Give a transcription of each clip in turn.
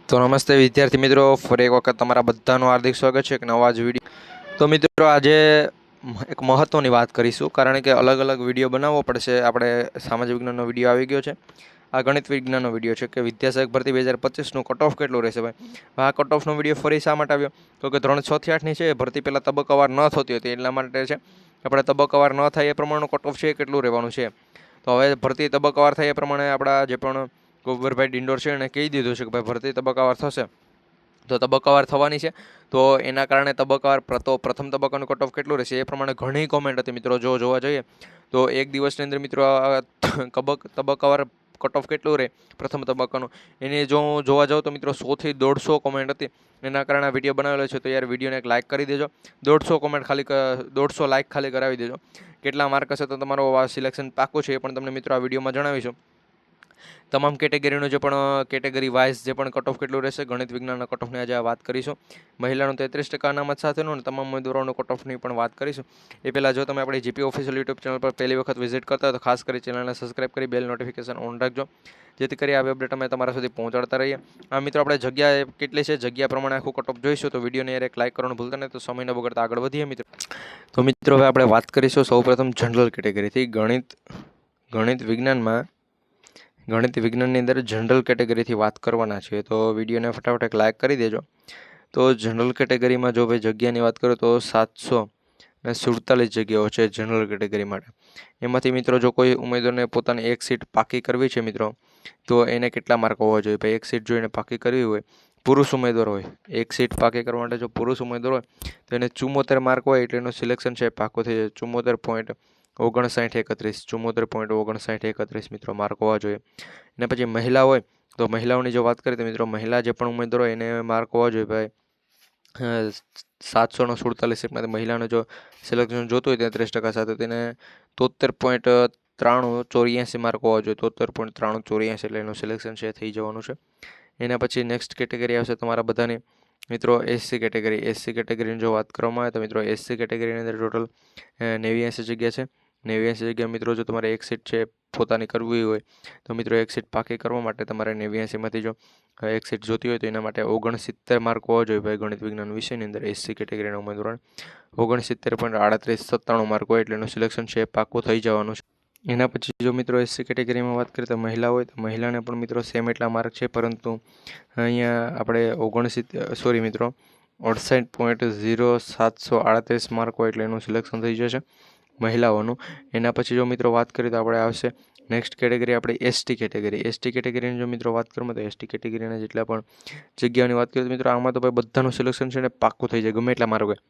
તો નમસ્તે વિદ્યાર્થી મિત્રો, ફરી એક વખત તમારા બધાનું હાર્દિક સ્વાગત છે એક નવા જ વિડીયો. તો મિત્રો આજે એક મહત્ત્વની વાત કરીશું, કારણ કે અલગ અલગ વિડીયો બનાવવો પડશે. આપણે સામાજિક વિજ્ઞાનનો વિડીયો આવી ગયો છે, આ ગણિત વિજ્ઞાનનો વિડીયો છે કે વિદ્યાસહાયક ભરતી 2025નું કટ ઓફ કેટલું રહેશે ભાઈ. આ કટ ઓફનો વિડીયો ફરી શા માટે આવ્યો? તો કે 3 6 થી 8ની છે ભરતી પહેલાં તબક્કાવાર ન થતી હતી, એટલા માટે છે. આપણે તબક્કાવાર ન થાય એ પ્રમાણેનું કટ ઓફ છે એ કેટલું રહેવાનું છે. તો હવે ભરતી તબક્કાવાર થાય એ પ્રમાણે આપણા જે પણ ગોબરભાઈ ડિંડોર છે એને કહી દીધું છે કે ભાઈ ભરતી તબક્કાવાર થશે તો તબક્કાવાર થવાની છે. તો એના કારણે તબક્કાવાર પ્રથમ તબક્કાનું કટ ઓફ કેટલું રહેશે એ પ્રમાણે ઘણી કોમેન્ટ હતી મિત્રો. જો જોવા જઈએ તો એક દિવસની અંદર મિત્રો તબક્કાવાર કટ ઓફ કેટલું રહે પ્રથમ તબક્કાનું, એની જો હું જોવા જાઉં તો મિત્રો 100 થી 150 કોમેન્ટ હતી. એના કારણે આ વિડીયો બનાવેલો છે. તો યાર વિડીયોને એક લાઇક કરી દેજો. 150 કોમેન્ટ ખાલી 150 લાઇક ખાલી કરાવી દેજો. કેટલા માર્ક હશે તો તમારો આ સિલેક્શન પાકું છે એ પણ તમને મિત્રો આ વિડીયોમાં જણાવીશું. તમામ કેટેગરીનું જે પણ કેટેગરી વાઇઝ જે પણ કટ ઓફ કેટલું રહેશે, ગણિત વિજ્ઞાનના કટ ઓફની આજે વાત કરીશું. મહિલાનું 33% અનામત સાથેનું અને તમામ ઉમેદવારોનું કટ ઓફની પણ વાત કરીશું. એ પહેલાં જો તમે આપણી જીપી ઓફિશિયલ યુટ્યુબ ચેનલ પર પહેલી વખત વિઝિટ કરતા હોય તો ખાસ કરી ચેનલને સબસ્ક્રાઇબ કરી બેલ નોટિફિકેશન ઓન રાખજો, જેથી કરી આવી અપડેટ અમે તમારા સુધી પહોંચાડતા રહીએ. આ મિત્રો આપણે જગ્યા કેટલી છે જગ્યા પ્રમાણે આખું કટ ઓફ જોઈશું. તો વિડીયોને એક લાઇક કરવાનું ભૂલતા નહીં. તો સમયને બગડતા આગળ વધીએ મિત્રો. તો મિત્રો હવે આપણે વાત કરીશું સૌપ્રથમ જનરલ કેટેગરીથી. ગણિત વિજ્ઞાનની અંદર જનરલ કેટેગરીથી વાત કરવાના છે. તો વિડીયોને ફટાફટ એક લાઇક કરી દેજો. તો જનરલ કેટેગરીમાં જો ભાઈ જગ્યાની વાત કરું તો 747 જગ્યાઓ છે જનરલ કેટેગરી માટે. એમાંથી મિત્રો જો કોઈ ઉમેદવારને પોતાની એક સીટ પાકી કરવી છે મિત્રો, તો એને કેટલા માર્ક હોવા જોઈએ ભાઈ? એક સીટ જો એને પાકી કરવી હોય, પુરુષ ઉમેદવાર હોય, એક સીટ પાકી કરવા માટે જો પુરુષ ઉમેદવાર હોય તો એને 74 માર્ક હોય એટલે એનું સિલેક્શન છે પાકું થઈ જાય. 74.5931 મિત્રો માર્ક હોવા જોઈએ. અને પછી મહિલા હોય તો મહિલાઓની જો વાત કરીએ તો મિત્રો મહિલા જે પણ ઉમેદવાર હોય એને માર્ક હોવા જોઈએ ભાઈ 747 સીટમાંથી મહિલાને જો સિલેક્શન જોતું હોય 33% સાથે તેને 73.9384 માર્ક હોવા જોઈએ. 73.9384 એટલે એનું સિલેક્શન છે થઈ જવાનું છે. એના પછી નેક્સ્ટ કેટેગરી આવશે તમારા બધાની મિત્રો એસસી કેટેગરી. એસસી કેટેગરીની જો વાત કરવામાં આવે તો મિત્રો એસસી કેટેગરીની અંદર ટોટલ 89 જગ્યા છે. 89 જગ્યા મિત્રો જો તમારે એક સીટ છે પોતાની કરવી હોય તો મિત્રો એક સીટ પાકી કરવા માટે તમારે 89માંથી જો એક સીટ જોતી હોય તો એના માટે 69 માર્ક હોવા જોઈએ ભાઈ. ગણિત વિજ્ઞાન વિષયની અંદર એસસી કેટેગરીના ઉમેદવારોને 69.3897 માર્ક હોય એટલે એનું સિલેક્શન છે પાકું થઈ જવાનું છે. એના પછી જો મિત્રો એસસી કેટેગરીમાં વાત કરીએ તો મહિલા હોય તો મહિલાને પણ મિત્રો સેમ એટલા માર્ક છે, પરંતુ અહીંયા આપણે 68.0738 માર્ક હોય એટલે એનું સિલેક્શન થઈ જશે મહિલાઓનું. એના પછી જો મિત્રો વાત કરીએ તો આપણે આવશે નેક્સ્ટ કેટેગરી આપણી એસટી કેટેગરી. એસટી કેટેગરીની જો મિત્રો વાત કરીએ તો એસટી કેટેગરીના જેટલા પણ જગ્યાઓની વાત કરીએ તો મિત્રો આમાં તો ભાઈ બધાનું સિલેક્શન છે ને પાક્કું થઈ જાય ગમે એટલા માર્ક હોય.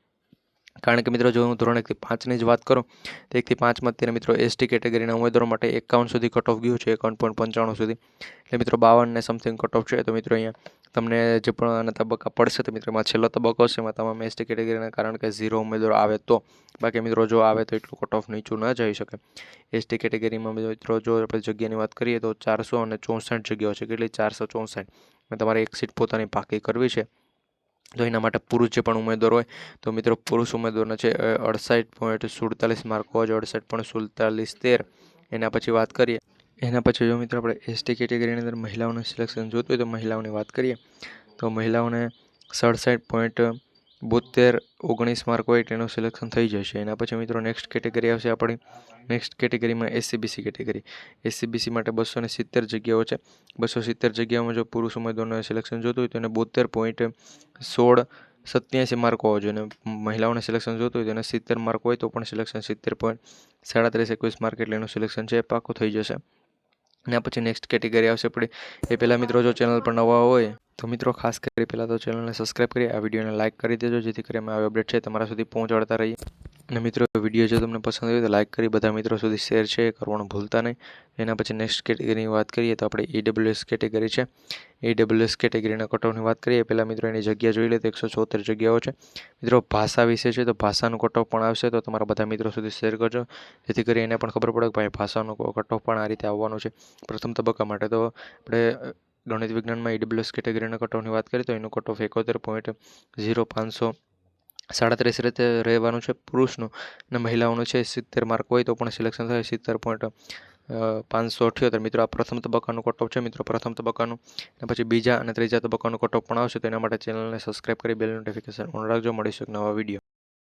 કારણ કે મિત્રો જો હું ધોરણ 1 થી 5ની જ વાત કરું તો 1 થી 5માં અત્યારે મિત્રો એસટી કેટેગરીના ઉમેદવારો માટે 51 સુધી કટ ઓફ ગયું છે, 51.95 સુધી. એટલે મિત્રો 52 ને સમથિંગ કટ ઓફ છે. તો મિત્રો અહીંયા તમને જે પણ આના તબક્કા પડશે તો મિત્રો એમાં છેલ્લો તબક્કો હશે એમાં તમામ એસટી કેટેગરીના, કારણ કે 0 ઉમેદવારો આવે તો. બાકી મિત્રો જો આવે તો એટલું કટ ઓફ નીચું ન જઈ શકે. એસટી કેટેગરીમાં મિત્રો જો આપણે જગ્યાની વાત કરીએ તો 464 જગ્યાઓ છે. કેટલી? 464. તમારે એક સીટ પોતાની પાકી કરવી છે તો એના માટે પુરુષ જે પણ ઉમેદવાર હોય તો મિત્રો પુરુષ ઉમેદવારના છે 68.47 માર્ક હોવા જોઈએ. 68.4713. એના પછી વાત કરીએ એના પછી જો મિત્રો આપણે એસટી કેટેગરીની અંદર મહિલાઓનું સિલેક્શન જોતું હોય તો મહિલાઓની વાત કરીએ તો મહિલાઓને 67.7219 માર્ક હોય એટલે એનું સિલેક્શન થઈ જશે. એના પછી મિત્રો નેક્સ્ટ કેટેગરી આવશે આપણી. નેક્સ્ટ કેટેગરીમાં એસસીબીસી કેટેગરી. એસસીબીસી માટે 270 જગ્યાઓ છે. 270 જગ્યાઓમાં જો પુરુષ ઉમેદવારનું સિલેક્શન જોતું હોય તો એને 72.1687 માર્ક હોવા જોઈએ. અને મહિલાઓને સિલેક્શન જોતું હોય તો એને 70 માર્ક હોય તો પણ સિલેક્શન 70.3721 માર્ક એટલે એનું સિલેક્શન છે પાકું થઈ જશે. એના પછી નેક્સ્ટ કેટેગરી આવશે આપણી. એ પહેલાં મિત્રો જો ચેનલ પર નવા હોય તો મિત્રો ખાસ કરી પહેલાં તો ચેનલને સબસ્ક્રાઈબ કરી આ વિડીયોને લાઇક કરી દેજો, જેથી કરી અમે આવી અપડેટ છે તમારા સુધી પહોંચાડતા રહીએ. અને મિત્રો વિડીયો જો તમને પસંદ આવ્યો તો લાઇક કરી બધા મિત્રો સુધી શેર છે કરવાનું ભૂલતા નહીં. એના પછી નેક્સ્ટ કેટેગરીની વાત કરીએ તો આપણે ઈડબ્લ્યુએસ કેટેગરી છે. ઈડબ્લ્યુએસ કેટેગરીના કટ ઓફની વાત કરીએ પહેલાં મિત્રો એની જગ્યા જોઈ લે તો 174 જગ્યાઓ છે. મિત્રો ભાષા વિશે છે તો ભાષાનું કટ ઓફ પણ આવશે તો તમારા બધા મિત્રો સુધી શેર કરજો, જેથી કરી એને પણ ખબર પડે કે ભાઈ ભાષાનું કટ ઓફ પણ આ રીતે આવવાનું છે પ્રથમ તબક્કા માટે. તો આપણે ગણિત વિજ્ઞાનમાં ઈડબ્લ્યુએસ કેટેગરીના કટ ઓફની વાત કરીએ તો એનું કટ ઓફ 71.0537 રીતે રહેવાનું છે પુરુષનું. અને મહિલાઓનું છે 70 માર્ક હોય તો પણ સિલેક્શન થાય. 578 મિત્રો. આ પ્રથમ તબક્કાનું કટ ઓફ છે મિત્રો, પ્રથમ તબક્કાનું. અને પછી બીજા અને ત્રીજા તબક્કાનું કટ ઓફ પણ આવશે, તો એના માટે ચેનલને સબસ્ક્રાઈબ કરી બેલ નોટિફિકેશન ઓન રાખજો. મળીશું એક નવા વિડીયો.